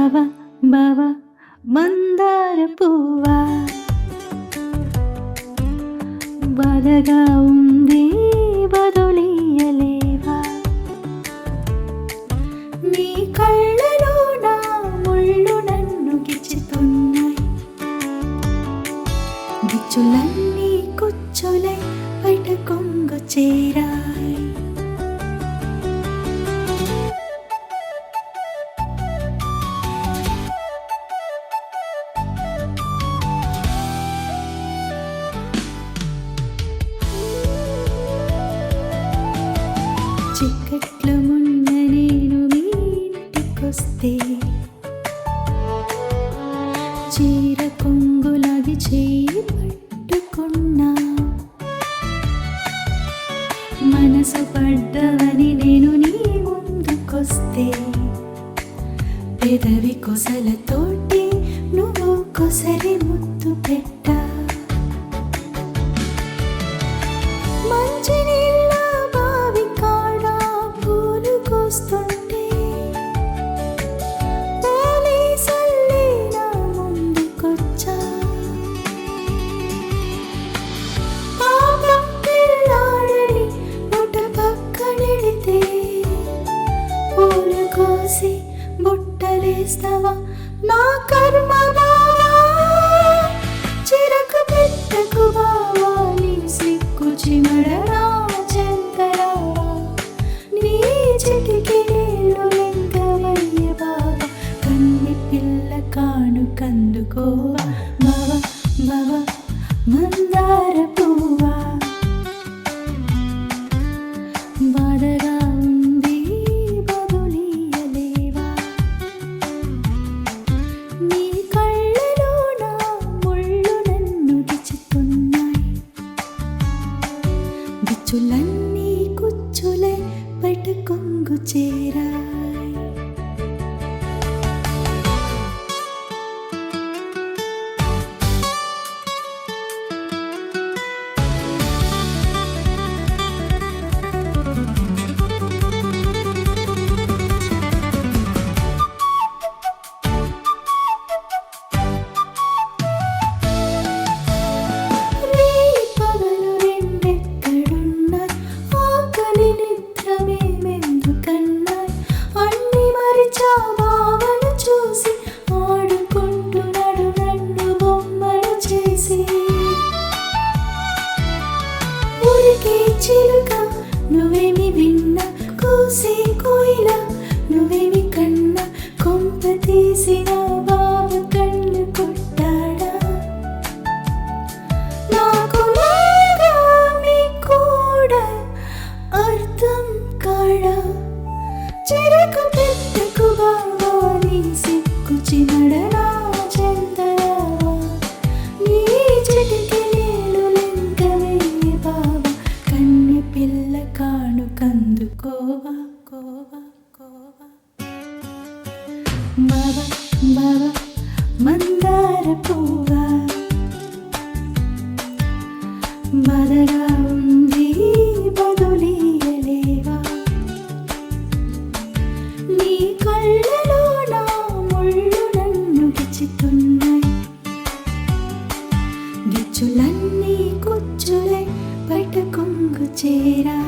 బావ బావ మందార పువ్వా బాధగా ఉంది బదులియలేవా నీ కళ్ళలో నా ముళ్ళు నన్ను గిచ్చుతున్నాయి గిచ్చులన్నీ కుచ్చులై బయట కొంగు చేరాయి చిక్కట్ల మున్న నేను మీ ఇంటికొస్తే చీర కొంగులాగి చేయి పట్టుకున్నా మనసు పడ్డవని నేను నీ ముందుకొస్తే పెదవి కొసలతోటి నువ్వు కొసరి ముద్దు పెట్టా మంచి నీళ్ళ బావి కాడ పూలు కోస్తుంటే పోలీసల్లే నా ముందుకొచ్చా పాపం పిల్లాడని బుట్ట పక్కనెడితే పూలు కోసి బుట్టలేస్తావా నా కర్మ బావా చిరకు పెట్టకు బావా నీ సిక్కు చిమడరా చెంతరావా నీ చిటికి నీళ్ళు లెంకవయ్య బావా కన్ని పిల్ల కాను కందుకోవా బావా బావా మందార పువ్వా బాధగా ఉంది బదులియలేవా నీ కళ్ళలో నా ముళ్ళు నన్ను గిచ్చుతున్నాయి గిచ్చులన్నీ కుచ్చులై బయట కొంగు చేరాయి చిలుక నువ్వేమి విన్నా కూసే కోయిల నువ్వేమి కన్నా కొంప తీసిన బావ కన్ను కొట్టాడా నాకు లాగా మీ కూడా అర్థం కాడా చిరకు పెట్టకు బావా నీ సిక్కు చిమడరా చెంతరావా నీ చిటికి నీళ్ళు లెంకవయ్య బావా కన్నె పిల్ల కాను కందుకోవా కోవా కోవా బావా బావా మందార పువ్వా బాధగా ఉంది బదులియలేవా నీ కళ్ళలో నా ముళ్ళు నన్ను గిచ్చుతున్నాయి గిచ్చులన్నీ కుచ్చులై బయట కొంగు చేరా